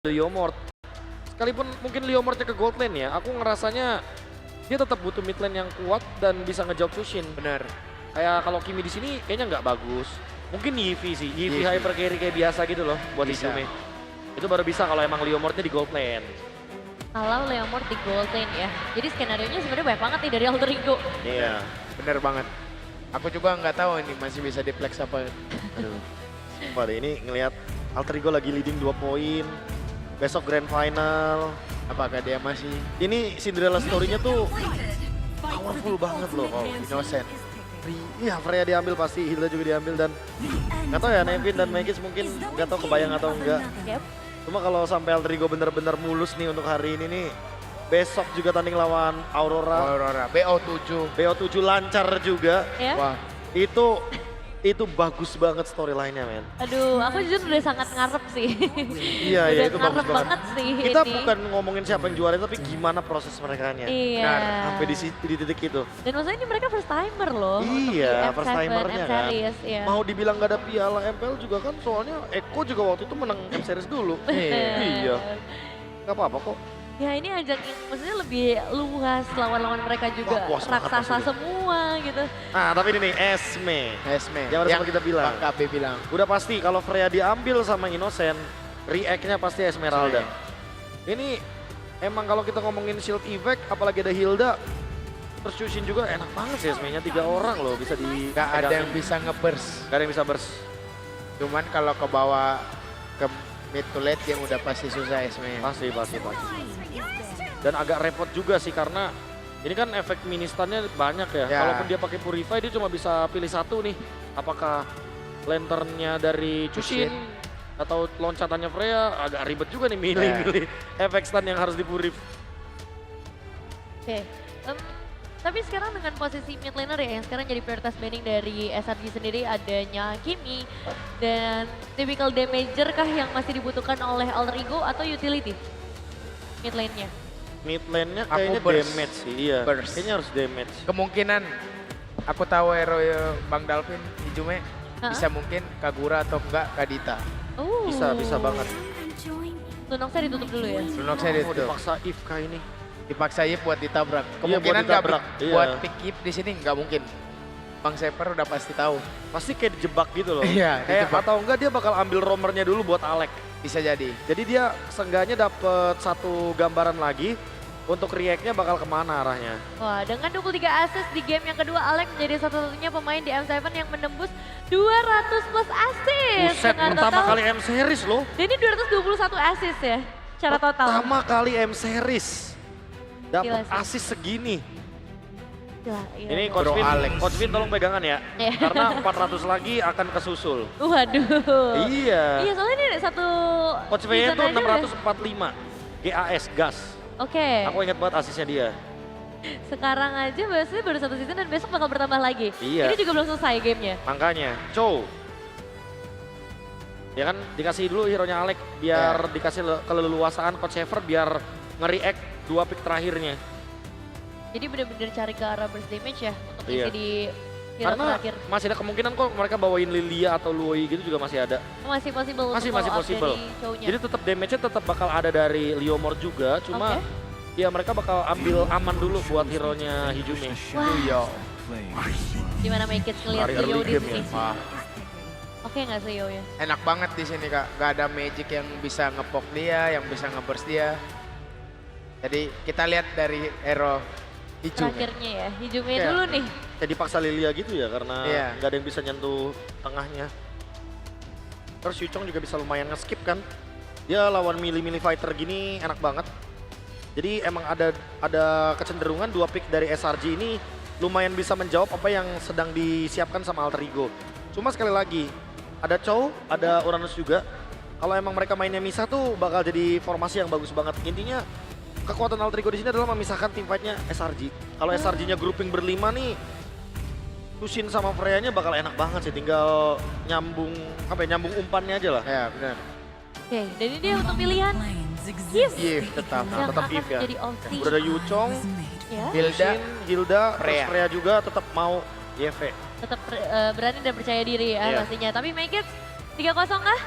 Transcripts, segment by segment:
Leomord. Sekalipun mungkin Leomordnya ke gold lane ya, aku ngerasanya dia tetap butuh mid lane yang kuat dan bisa ngejawab Chushin. Bener. Kayak kalau Kimi di sini kayaknya nggak bagus. Mungkin Yivi sih, Yivi Yivi. hyper carry kayak biasa gitu loh buat Bisa. Izume. Itu baru bisa kalau emang Leomordnya di gold lane. Kalau Leomord di gold lane ya. Jadi skenario-nya sebenarnya banyak banget nih dari Alter Ego. Iya. Bener banget. Aku juga nggak tahu ini masih bisa di flex apa. Aduh. Sumpah deh, ini ngelihat Alter Ego lagi leading 2 poin. Besok grand final. Apakah dia masih Ini Cinderella story-nya tuh powerful banget loh. innocent? Iya, Freya diambil pasti, Hilda juga diambil dan nggak tahu ya Nevin dan Magis mungkin nggak tahu kebayang atau enggak. Yep. Cuma kalau sampai Alter Ego bener-bener mulus nih untuk hari ini nih, besok juga tanding lawan Aurora, Aurora, BO7. BO7 lancar juga. Ya. Wah, Itu bagus banget storyline-nya, men. Aduh, aku jujur udah sangat ngarep sih. Iya, Udah itu bagus ngarep banget. banget sih Kita ini. bukan ngomongin siapa yang juara, tapi gimana proses mereka nya. Iya. Benar, Sampai di titik itu. Dan maksudnya ini mereka first timer loh. untuk Iya, di first M7, timernya M kan. Series, iya. Mau dibilang gak ada piala MPL juga kan, soalnya Eko juga waktu itu menang M Series dulu. Iya. Gak apa-apa kok. Ya ini ajang maksudnya lebih luas lawan-lawan mereka juga Wah, puas banget raksasa maksudnya. semua gitu. Nah, tapi ini nih, Esme. Esme. Yang harus kita bilang. Bang KB bilang. Udah pasti kalau Freya diambil sama Innocent, react-nya pasti Esmeralda. Ini emang kalau kita ngomongin shield effect, apalagi ada Hilda, terus Chushin juga enak banget sih Esme-nya. 3 orang loh bisa di... Gak ada yang bisa nge-burst. Gak ada yang bisa burst. Cuman kalau ke bawah ke mid to late game udah pasti susah Esme. Pasti. Dan agak repot juga sih karena ini kan efek ministannya banyak ya. Ya. Kalaupun dia pakai Purify dia cuma bisa pilih satu nih. Apakah lanternnya dari Chushin atau loncatannya Freya, agak ribet juga nih milih efek stun yang harus dipurif. Oke. Tapi sekarang dengan posisi mid laner ya yang sekarang jadi prioritas banning dari SRG sendiri adanya Kimi dan typical damager kah yang masih dibutuhkan oleh Alter Ego atau utility mid lane-nya? Mid lane-nya Aku kayaknya burst. damage sih, iya. Burst. Kayaknya harus damage. Kemungkinan aku tahu hero Bang Dalvin Izume bisa mungkin Kagura atau enggak Kadita. Oh. Bisa banget. Lunoxnya ditutup dulu ya? Lunox saya Oh, itu dipaksa if kah ini. dipaksa Yip buat ditabrak. Iya, buat Kemungkinan nggak ditabrak, iya. buat pick Yip di sini nggak mungkin. Bang Seper udah pasti tahu. Pasti kayak dijebak gitu loh. Iya, Kayak dijebak. atau enggak dia bakal ambil roamernya dulu buat Alek. Bisa jadi. Jadi dia seenggaknya dapet satu gambaran lagi untuk react-nya bakal kemana arahnya. Wah, dengan 23 assist di game yang kedua, Alex menjadi satu-satunya pemain di M7 yang menembus 200 plus assist. Buset, dengan pertama total- kali M Series loh. Dan ini 221 assist ya, secara total. Pertama kali M Series. Dapat Gila sih. assist segini. Gila, iya. Ini Coach Bro Vin, Alex. Coach Vin tolong pegangan ya. Iya. Karena 400 lagi akan kesusul. Waduh. Iya. Iya, soalnya ini satu Coach Vin season itu aja udah- 645. GAS, gas. Oke, Aku ingat banget asisnya dia. sekarang aja biasanya baru satu season dan besok bakal bertambah lagi. Iya. Ini juga belum selesai gamenya. Makanya, Chow. Ya kan dikasih dulu hero-nya Alek biar dikasih keleluasaan Coach Shaver biar nge-react 2 pick terakhirnya. Jadi bener-bener cari ke arah burst damage ya untuk Iya. isi di hero Karena terakhir. masih ada kemungkinan kok mereka bawain Lilia atau Luoi gitu juga masih ada. Masih possible Masih untuk all out possible. dari show-nya. Jadi tetap damage-nya tetap bakal ada dari Leomord juga, cuma Oke. ya mereka bakal ambil aman dulu buat hero-nya Hijume. Wah, Yo. gimana make it ngeliat Dari Leo early di game sini? ya. Wah, Oke nggak sih Leo ya? enak banget di sini Kak. Gak ada magic yang bisa ngepok dia, yang bisa ngeburst dia. Jadi kita lihat dari hero Izume. Terakhirnya ya, Hijume Iya. dulu nih. Kayak dipaksa Lilia gitu ya karena Iya. nggak ada yang bisa nyentuh tengahnya. Terus Yuchong juga bisa lumayan nge-skip kan. Dia lawan melee fighter gini enak banget. Jadi emang ada kecenderungan 2 pick dari SRG ini lumayan bisa menjawab apa yang sedang disiapkan sama Alter Ego. Cuma sekali lagi, ada Chow, ada Uranus juga. Kalau emang mereka mainnya misah tuh bakal jadi formasi yang bagus banget. Intinya kekuatan Alter Ego di sini adalah memisahkan tim fight-nya SRG. Kalau SRG-nya grouping berlima nih, Chushin sama Freya-nya bakal enak banget sih. Tinggal nyambung nyambung umpannya aja lah. Ya benar. Oke, dan ini dia untuk pilihan Yves. Yif tetap. Yang tetap akan Yves ya. jadi OC. Udah ada Yuchong, Ya, Hilda, Chushin, Hilda, terus Freya. Freya juga tetap mau YV. tetap berani dan percaya diri ya Iya. pastinya. Tapi make it 3-0 kah?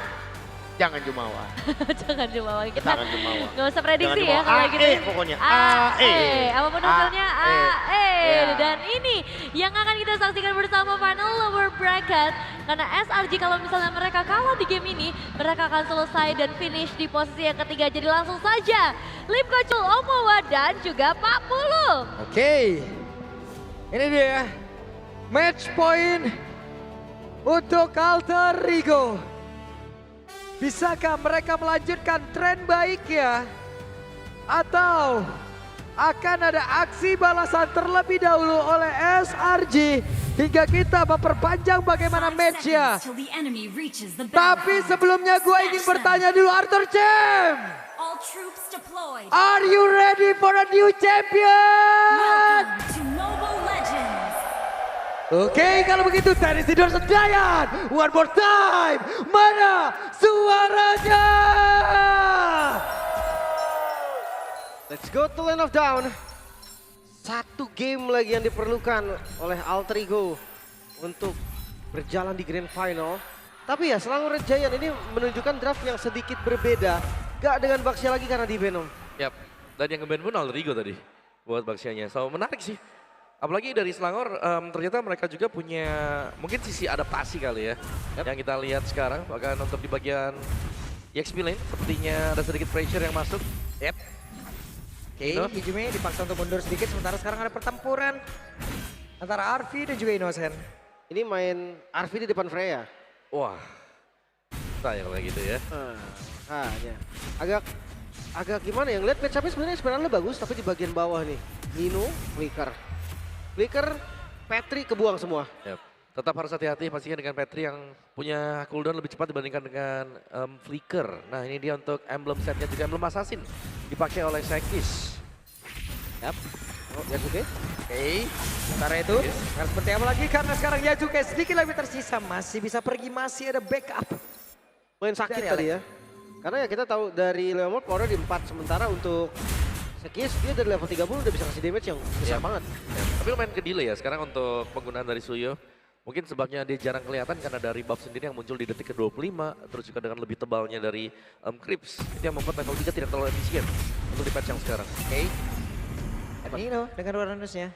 Jangan jumawa. Jangan jumawa. Kita Jangan jumawa. nggak usah prediksi Jangan ya jumawa. kalau gitu. AE pokoknya. AE. Apapun hasilnya AE. AE. Ya. Dan ini yang akan kita saksikan bersama final lower bracket. Karena SRG kalau misalnya mereka kalah di game ini, mereka akan selesai dan finish di posisi yang ketiga. Jadi langsung saja Lim Kocul, Omowa dan juga Pak Pulu. Oke, ini dia match point untuk Alter Ego. Bisakah mereka melanjutkan tren baiknya? Atau akan ada aksi balasan terlebih dahulu oleh SRG hingga kita memperpanjang bagaimana matchnya. Tapi sebelumnya gue ingin bertanya dulu Arthur Jam. All troops deployed. Are you ready for a new champion? Welcome to Mobile Legends. Oke, kalau begitu tenis tidur sedayan. One more time. Mana suaranya? Let's go to Land of Down. Satu game lagi yang diperlukan oleh Alter Ego untuk berjalan di Grand Final. Tapi ya Selangor Red Giant ini menunjukkan draft yang sedikit berbeda. Gak dengan Baxia lagi karena di Venom. Yap, dan yang nge-ban pun Alter Ego tadi buat Baxianya. So menarik sih. Apalagi dari Selangor ternyata mereka juga punya mungkin sisi adaptasi kali ya. Yang kita lihat sekarang bahkan untuk di bagian EXP lane sepertinya ada sedikit pressure yang masuk. Yap. Oke, Hijime dipaksa untuk mundur sedikit sementara sekarang ada pertempuran antara Arfi dan juga Innocent. Ini main Arvi di depan Freya. Wah, sayang kayak gitu ya. Ya. Agak gimana ya, ngeliat match-up-nya sebenarnya bagus, tapi di bagian bawah nih. Nino, Flicker, Petri kebuang semua. Yap. Tetap harus hati-hati pastinya dengan Petri yang punya cooldown lebih cepat dibandingkan dengan Flicker. Nah ini dia untuk emblem setnya juga emblem assassin dipakai oleh Sekis. Yap. Oh, Yasuke. Oke, sementara itu harus seperti apa lagi karena sekarang Yazuke sedikit lebih tersisa. Masih bisa pergi, masih ada backup. Main sakit Dari tadi ya. Karena ya kita tahu dari Leomord power di 4. Sementara untuk Sekis dia dari level 30 udah bisa kasih damage yang besar banget. Ya, tapi lumayan ke delay ya sekarang untuk penggunaan dari Suyo. Mungkin sebabnya dia jarang kelihatan karena dari buff sendiri yang muncul di detik ke-25. Terus juga dengan lebih tebalnya dari Creeps. Itu yang membuat level 3 tidak terlalu efisien untuk di patch yang sekarang. Oke. Nino dengan Uranusnya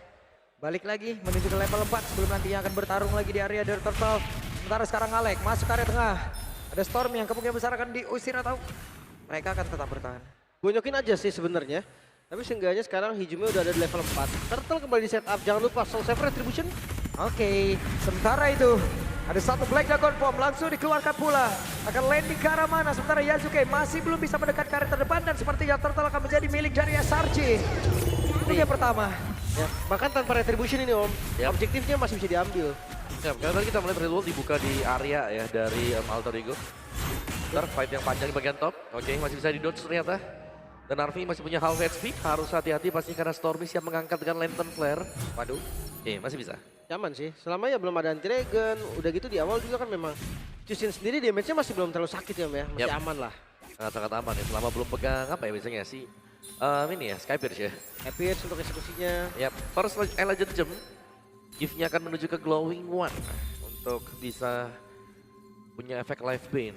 balik lagi menuju ke level 4 sebelum nantinya akan bertarung lagi di area Dirt Turtle. Sementara sekarang Alek masuk area tengah. Ada Storm yang kemungkinan besar akan diusir atau mereka akan tetap bertahan. Gonyokin aja sih sebenarnya. Tapi seenggaknya sekarang Hijime udah ada di level 4. Turtle kembali di setup. Jangan lupa Soul Saver Retribution. Oke, sementara itu ada satu Black Dragon Bomb langsung dikeluarkan pula. Akan landing ke arah mana? Sementara Yazuke masih belum bisa mendekat ke area terdepan dan sepertinya Turtle akan menjadi milik dari SRG. Itu yang pertama. Ya, bahkan tanpa Retribution ini Om, objektifnya masih bisa diambil. Ya, karena tadi kita melihat Redwall dibuka di area ya dari Alter Ego. Ntar fight yang panjang di bagian top. Oke, masih bisa di-dodge ternyata. Dan Arvi masih punya half HP, harus hati-hati pasti karena Stormy siap mengangkat dengan Lantern Flare. Waduh, oke masih bisa. Nyaman sih, selama ya belum ada anti-regen, udah gitu di awal juga kan memang Justin sendiri damage-nya masih belum terlalu sakit ya Om ya, masih aman lah. Sangat-sangat aman ya, selama belum pegang apa ya biasanya sih. Ini ya, Skypierce ya. Epic untuk eksekusinya. Yap, first Legend Gem, gift-nya akan menuju ke Glowing One untuk bisa punya efek Life Bane.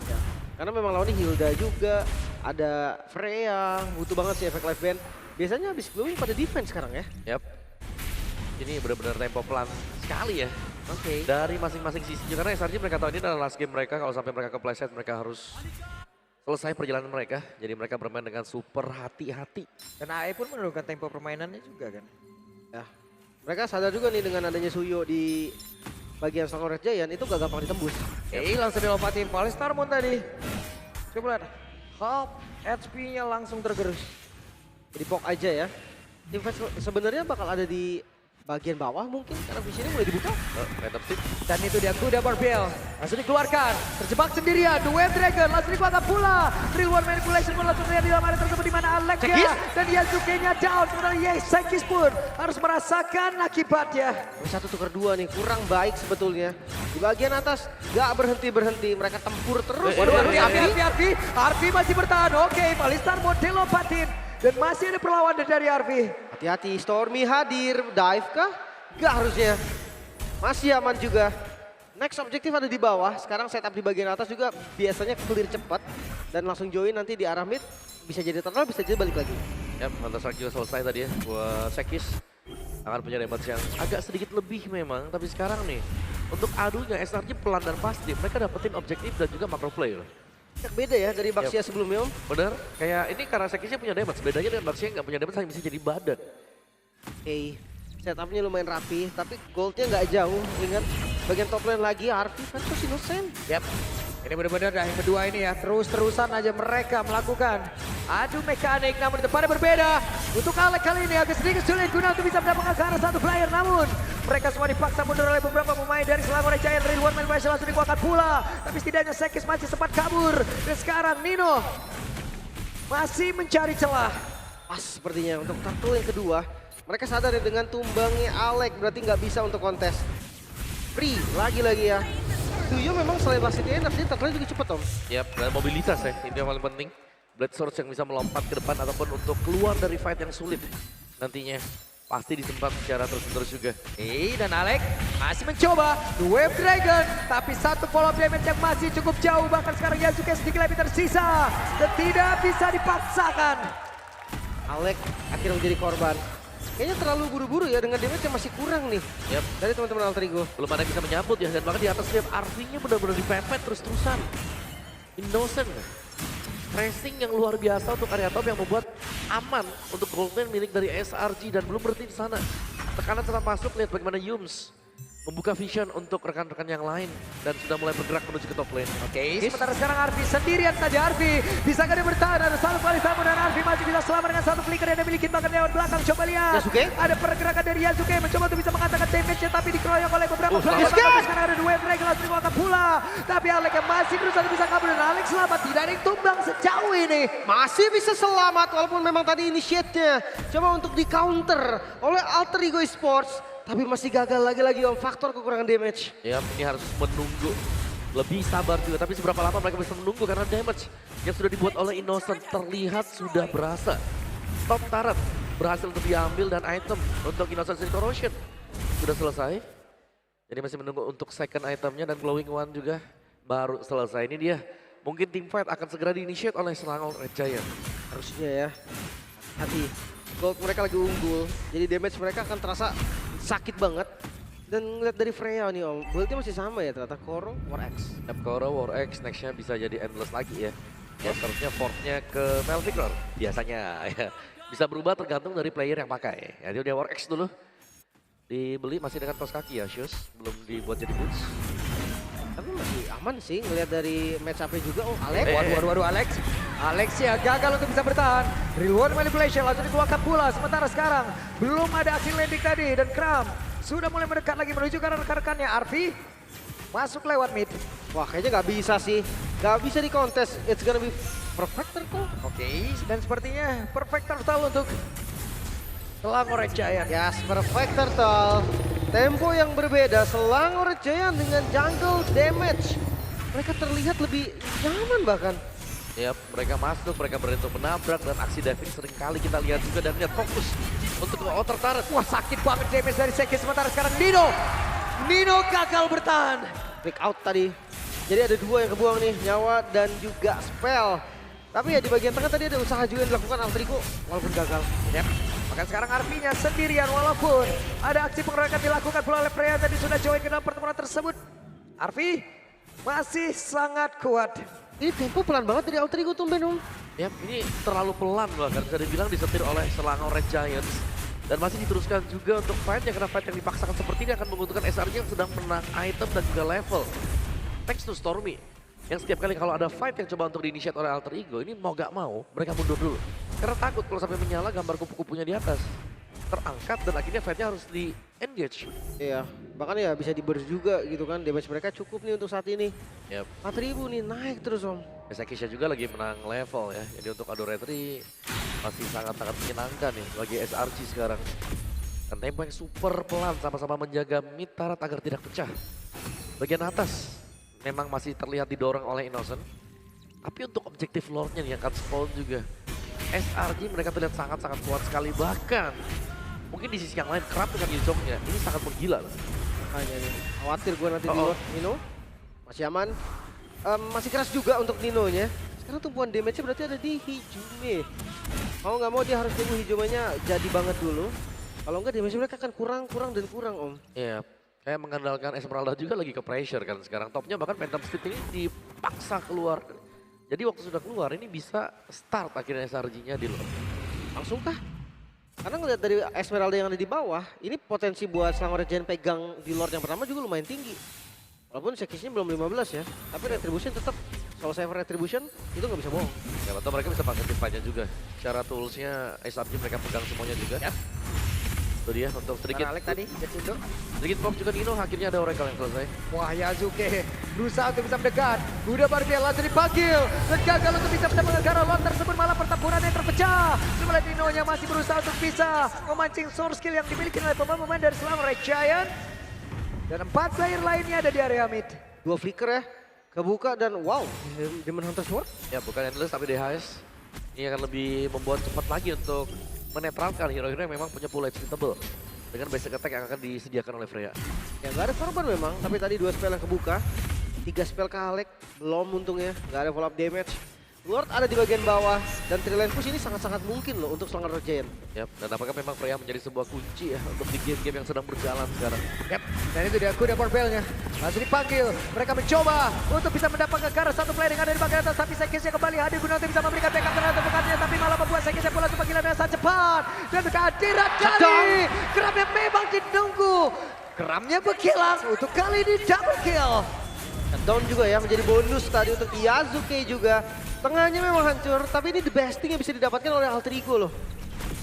Ya. Karena memang lawannya Hilda juga, ada Freya, butuh banget sih efek Life Band. Biasanya habis glowing pada defense sekarang ya. Yap, ini benar-benar tempo pelan sekali ya. Oke. Dari masing-masing sisi juga karena SRG mereka tahu ini adalah last game mereka, kalau sampai mereka ke playset mereka harus selesai perjalanan mereka. Jadi mereka bermain dengan super hati-hati. Dan AE pun menurunkan tempo permainannya juga kan. Ya. Mereka sadar juga nih dengan adanya Suyo di bagian Selangor Red Giant itu gak gampang ditembus. Oke, langsung dilompatin Palistar Moon tadi. Coba lihat, half HP-nya langsung tergerus. Jadi pok aja ya. Defense sebenarnya bakal ada di bagian bawah mungkin karena visinya mulai dibuka. Mantap sih. Dan itu dia kuda Barbell. Langsung dikeluarkan. Terjebak sendirian. The Web Dragon langsung dikuatkan pula. Real World Manipulation pun langsung terlihat di dalam area tersebut di mana Alexia dan Yazuke-nya down. Sementara Sekis pun harus merasakan akibatnya. Satu tukar dua nih, kurang baik sebetulnya. Di bagian atas gak berhenti-berhenti, mereka tempur terus. Waduh, Arfi masih bertahan. Oke, Palistar model lompatin. Dan masih ada perlawanan dari Arfi. Hati-hati, Stormy hadir, dive kah? Gak harusnya. Masih aman juga. Next objektif ada di bawah, sekarang setup di bagian atas juga biasanya clear cepat. Dan langsung join nanti di arah mid, bisa jadi turtle, bisa jadi balik lagi. Yap, Counter Strike juga selesai tadi ya buat Sekis. Akan punya damage yang agak sedikit lebih memang, tapi sekarang nih untuk adunya SRG pelan dan pasti mereka dapetin objektif dan juga macro play loh. Beda ya dari Baxia sebelumnya Om. Bener, kayak ini karena Sekisnya punya damage, bedanya dengan Baxia nggak punya damage hanya bisa jadi badan. Oke, setupnya lumayan rapi, tapi goldnya nggak jauh. Ingat, bagian top lane lagi Arfi versus Innocent. Yap. Ini benar-benar dah yang kedua ini ya, terus-terusan aja mereka melakukan adu mekanik, namun depannya berbeda. Untuk Alek kali ini agak sedikit sulit guna untuk bisa mendapatkan ke arah satu player, namun mereka semua dipaksa mundur oleh beberapa pemain dari Selangor Giant. Rilwan Manipulation langsung dikuatkan pula, tapi setidaknya Sekis masih sempat kabur. Dan sekarang Nino masih mencari celah. Pas sepertinya untuk turtle yang kedua. Mereka sadar ya dengan tumbangnya Alek berarti nggak bisa untuk kontes. Free lagi-lagi ya. Duyo memang selain wasitnya enak, dia turtle juga cepet Om. Yap, dan mobilitas ya, itu yang paling penting. Blade Source yang bisa melompat ke depan ataupun untuk keluar dari fight yang sulit nantinya. Pasti disempat secara terus-menerus juga. Dan Alek masih mencoba Wave Dragon, tapi satu follow up damage yang masih cukup jauh. Bahkan sekarang Yasuke sedikit lebih tersisa dan tidak bisa dipaksakan. Alek akhirnya menjadi korban. Kayaknya terlalu buru-buru ya dengan damage yang masih kurang nih. Yap, Dari teman-teman Alter Ego. belum ada yang bisa menyambut ya, dan bahkan di atas lihat RV-nya benar-benar dipepet terus-terusan. Innocent. Tracing yang luar biasa untuk area top yang membuat aman untuk Goldman milik dari SRG dan belum berhenti di sana. Tekanan tetap masuk, lihat bagaimana Yums membuka vision untuk rekan-rekan yang lain dan sudah mulai bergerak menuju ke top lane. Oke, sementara sekarang Arfi sendirian saja. Arfi bisa dia bertahan, ada satu kali tamu dan Arfi masih bisa selamat dengan satu flicker yang dia miliki bahkan lewat belakang. Coba lihat, Yasuke? ada pergerakan dari Yasuke mencoba untuk bisa mengatakan damage-nya tapi dikeroyok oleh beberapa player. Yasuke! Bahkan sekarang ada dua Drake langsung dikeluarkan pula. Tapi Alek yang masih berusaha untuk bisa kabur dan Alek selamat, tidak ada yang tumbang sejauh ini. Masih bisa selamat walaupun memang tadi initiate-nya coba untuk di counter oleh Alter Ego Esports. Tapi masih gagal lagi-lagi Om, faktor kekurangan damage. Ya, ini harus menunggu. Lebih sabar juga, tapi seberapa lama mereka bisa menunggu karena damage yang sudah dibuat oleh Innocent terlihat sudah berasa. Top turret berhasil untuk diambil dan item untuk Innocent City Corrosion sudah selesai. Jadi masih menunggu untuk second itemnya dan Glowing One juga baru selesai. Ini dia, mungkin team fight akan segera di-initiate oleh Selangor Red Giant. Harusnya ya, hati. Gold mereka lagi unggul, jadi damage mereka akan terasa sakit banget. Dan ngeliat dari Freya nih Om, build-nya masih sama ya ternyata, Koro, War X. Koro, War X, nextnya bisa jadi Endless lagi ya. Ya seterusnya fourth-nya ke Malvictor biasanya ya. Bisa berubah tergantung dari player yang pakai. Ya dia War X dulu. Dibeli masih dengan kaos kaki ya, shoes. Belum dibuat jadi boots. Tapi masih aman sih ngeliat dari match up-nya juga. Oh Alex, Waduh, Alex. Alex ya gagal untuk bisa bertahan. Reward Manipulation langsung dikeluarkan pula. Sementara sekarang belum ada aksi landing tadi. Dan Kram sudah mulai mendekat lagi menuju ke arah rekan-rekannya. Arfi masuk lewat mid. Wah kayaknya nggak bisa sih. Nggak bisa di kontes. It's gonna be perfect turtle. Oke, dan sepertinya perfect turtle untuk Selangor Red Giant. Yes, perfect turtle. Tempo yang berbeda. Selangor Red Giant dengan jungle damage. Mereka terlihat lebih nyaman bahkan. Ya, mereka masuk, mereka berani untuk menabrak dan aksi diving sering kali kita lihat juga dan lihat fokus untuk ke outer turret. Wah sakit banget damage dari Seki. Sementara sekarang Nino gagal bertahan. Pick out tadi. Jadi ada dua yang kebuang nih, nyawa dan juga spell. Tapi ya di bagian tengah tadi ada usaha juga yang dilakukan Alter Ego walaupun gagal. Yep. Maka sekarang Arfinya sendirian walaupun ada aksi pengeroyokan dilakukan pula oleh Freya tadi sudah join ke dalam pertemuan tersebut. Arfi masih sangat kuat. Ini tempo pelan banget dari Alter Ego tumben Om. Ya, ini terlalu pelan bahkan bisa dibilang disetir oleh Selangor Red Giants. Dan masih diteruskan juga untuk fight-nya karena fight yang dipaksakan seperti ini akan menguntungkan SRG yang sedang menang item dan juga level. Thanks to Stormy. Yang setiap kali kalau ada fight yang coba untuk di-initiate oleh Alter Ego, ini mau gak mau mereka mundur dulu. Karena takut kalau sampai menyala gambar kupu-kupunya di atas terangkat dan akhirnya fight-nya harus di-engage. Iya, bahkan ya bisa di-burst juga gitu kan. Damage mereka cukup nih untuk saat ini. Yep. 4.000 nih naik terus Om. Sekisha juga lagi menang level ya. Jadi untuk Adoretri masih sangat-sangat menyenangkan nih bagi SRG sekarang. Dan tempo yang super pelan sama-sama menjaga mid turret agar tidak pecah. Bagian atas memang masih terlihat didorong oleh Innocent. Tapi untuk objektif lore-nya nih yang akan spawn juga. SRG mereka terlihat sangat-sangat kuat sekali. Bahkan mungkin di sisi yang lain kerap dengan Yuzongnya ini sangat menggila loh. Makanya nih, khawatir gue nanti di Lord Nino. Masih aman. Masih keras juga untuk Nino-nya. Sekarang tumpuan damage-nya berarti ada di Hijume. Mau nggak mau dia harus tunggu Hijume-nya jadi banget dulu. Kalau enggak damage mereka akan kurang Om. Iya, kayak mengandalkan Esmeralda juga lagi ke pressure kan sekarang. Topnya bahkan Phantom Steed ini dipaksa keluar. Jadi waktu sudah keluar ini bisa start akhirnya SRG-nya di luar. Langsung kah? Karena ngeliat dari Esmeralda yang ada di bawah, ini potensi buat Selangor Giant pegang di Lord yang pertama juga lumayan tinggi. Walaupun sekisnya belum 15 ya, tapi Retribution tetap Soul Saver Retribution itu nggak bisa bohong. Ya, atau mereka bisa pakai tipanya juga. Secara toolsnya SRG mereka pegang semuanya juga. Yap. Itu dia untuk sedikit. Alek tadi, Jatundo. Sedikit pop juga Nino, akhirnya ada Oracle yang selesai. Wah, Yasuke berusaha untuk bisa mendekat. Buda Barbiel langsung dipanggil. Dan gagal untuk bisa mendapatkan Gara Lord tersebut, malah pertempuran yang terpecah. Sebelah Nino-nya masih berusaha untuk bisa memancing source skill yang dimiliki oleh pemain-pemain dari Selangor Red Giant. Dan 4 player lainnya ada di area mid. 2 flicker ya, kebuka dan wow, Demon Hunter Sword. Ya bukan Endless tapi DHS. Ini akan lebih membuat cepat lagi untuk menetralkan hero-hero yang memang punya full HP tebel. Dengan basic attack yang akan disediakan oleh Freya. Ya nggak ada korban memang, tapi tadi 2 spell yang kebuka. 3 spell ke Alek, belum untungnya, nggak ada follow up damage. Lord ada di bagian bawah, dan Triline Push ini sangat-sangat mungkin loh untuk Selangor Giant. Yap, dan apakah memang Freya menjadi sebuah kunci ya untuk di game-game yang sedang berjalan sekarang. Yap, dan itu dia kuda Barbelnya. Langsung dipanggil, mereka mencoba untuk bisa mendapatkan Gara satu player yang ada di bagian atas. Tapi Sekisnya kembali hadir guna untuk bisa memberikan backup terhadap bekatnya. Tapi malah membuat Sekisnya pula panggilan yang sangat cepat. Dan kehadiran dari Kram yang memang ditunggu. Kramnya berkilang untuk kali ini double kill. Down juga ya, menjadi bonus tadi untuk Yasuke juga. Tengahnya memang hancur, tapi ini the best thing yang bisa didapatkan oleh Alter Ego loh.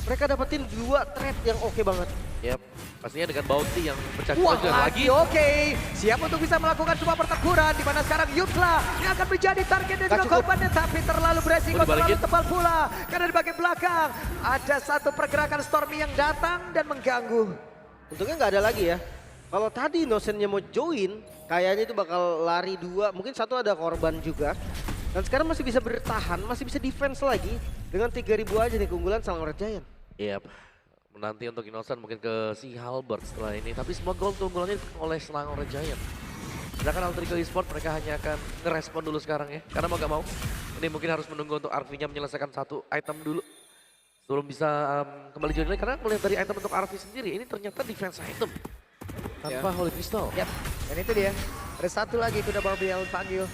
Mereka dapetin 2 trap yang oke banget. Yap, pastinya dengan bounty yang pecah Wah, juga lagi oke. Siap untuk bisa melakukan sebuah pertempuran di mana sekarang Yutla yang akan menjadi target dan juga cukup. korbannya, tapi terlalu beresiko, Udah terlalu balikin. tebal pula. Karena di bagian belakang ada satu pergerakan Stormy yang datang dan mengganggu. Untungnya nggak ada lagi ya. Kalau tadi Nosennya mau join, kayaknya itu bakal lari 2, mungkin 1 ada korban juga. Dan sekarang masih bisa bertahan, masih bisa defense lagi. Dengan 3000 aja nih keunggulan Selangor Giant. Yap, menanti untuk Innocent mungkin ke si Halbert setelah ini. Tapi semua gol keunggulannya oleh Selangor Giant. Sedangkan Alter Ego Esports mereka hanya akan ngerespon dulu sekarang ya. Karena mau gak mau, ini mungkin harus menunggu untuk RV-nya menyelesaikan 1 item dulu. Sebelum bisa kembali join lagi. Karena melihat dari item untuk RV sendiri, ini ternyata defense item. Tanpa Holy Crystal. Yap, dan itu dia. Ada satu lagi kuda Barbel panggil.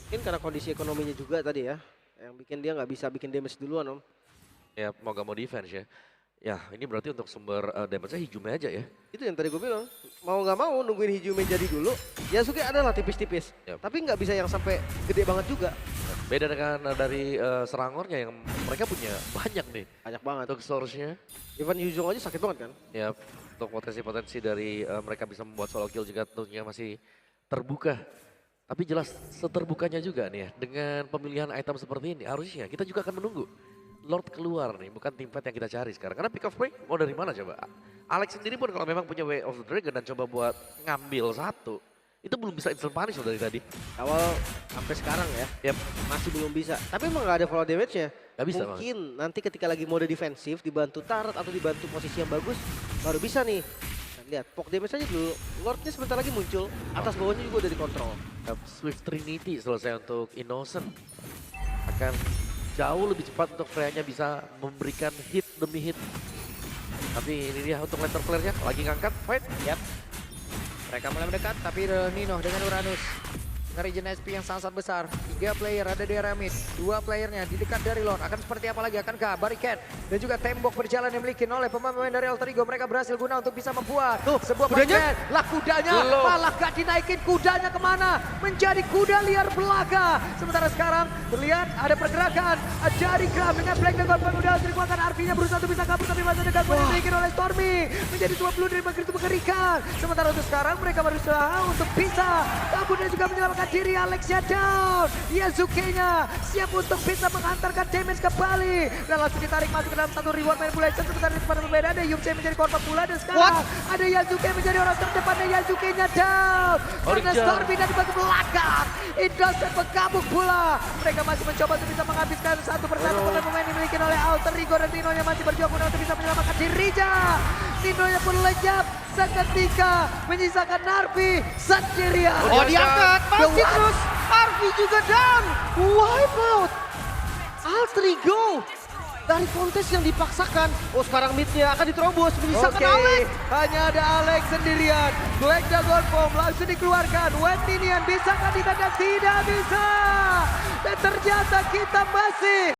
Mungkin karena kondisi ekonominya juga tadi ya. Yang bikin dia nggak bisa bikin damage duluan Om. Ya mau gak mau defense ya. Ya ini berarti untuk sumber damage-nya Hijume aja ya. Itu yang tadi gue bilang. Mau nggak mau nungguin Hijume jadi dulu. Yasuke adalah tipis-tipis. Yap. Tapi nggak bisa yang sampai gede banget juga. Beda dengan dari Selangornya yang mereka punya banyak nih. Banyak banget. Untuk source-nya. Even Yuzong aja sakit banget kan. Ya untuk potensi-potensi dari mereka bisa membuat solo kill juga tentunya masih terbuka. Tapi jelas seterbukanya juga nih ya. Dengan pemilihan item seperti ini harusnya kita juga akan menunggu Lord keluar nih. Bukan team fight yang kita cari sekarang. Karena pick of play mau dari mana coba? Alex sendiri pun kalau memang punya Way of the Dragon dan coba buat ngambil 1. Itu belum bisa instant punish loh dari tadi. Awal sampai sekarang ya. Yap. Masih belum bisa. Tapi emang nggak ada follow damage-nya. Gak bisa Mungkin nanti ketika lagi mode defensif dibantu turret atau dibantu posisi yang bagus baru bisa nih. Nah, lihat poke damage aja dulu. Lordnya sebentar lagi muncul. Atas bawahnya juga udah dikontrol. Swift Trinity selesai untuk Innocent. Akan jauh lebih cepat untuk Freya-nya bisa memberikan hit demi hit. Tapi ini dia untuk later player-nya lagi ngangkat fight. Yap. Mereka mulai mendekat, tapi Nino dengan Uranus. Dengan regen SP yang sangat besar. 3 player ada di area mid. 2 playernya di dekat dari Lord. Akan seperti apa lagi? Akankah barricade dan juga tembok berjalan yang dimiliki oleh pemain-pemain dari Alter Ego. Mereka berhasil guna untuk bisa membuat sebuah kudanya? barricade. Lah kudanya malah gak dinaikin. Kudanya kemana? Menjadi kuda liar belaka. Sementara sekarang terlihat ada pergerakan dari Kram dengan Black Dragon. Udah dikeluarkan RV-nya berusaha untuk bisa kabur. Tapi masih dekat pun dimiliki oleh Stormy. Menjadi 20 dari begitu mengerikan. Sementara untuk sekarang mereka berusaha untuk bisa kabur dan juga menyelamatkan diri. Alexnya down. Yasuke-nya siap untuk bisa mengantarkan damage kembali. Dan langsung ditarik masuk ke dalam satu reward manipulation. Sementara di tempat berbeda ada Yumse menjadi korban pula. Dan sekarang ada Yasuke menjadi orang terdepan. Dan Yasuke-nya down. Karena Stormy dan di bagian belakang. Innocent berkabung pula. Mereka masih mencoba untuk bisa menghabiskan satu persatu pemain-pemain dimiliki oleh Alter Ego. Dan Tino-nya masih berjuang untuk bisa menyelamatkan dirinya. Indonya pun lejap seketika menyisakan Narvi sendirian. Oh diangkat, masih The One. terus. Arvi juga down. Wipe out. Altrigo. Dari kontes yang dipaksakan. Oh sekarang midnya akan diterobos. Menyisakan Oke, Alex. hanya ada Alex sendirian. Black Dragon Bomb langsung dikeluarkan. Wet Minion bisakah ditendang? Tidak bisa. Dan ternyata kita masih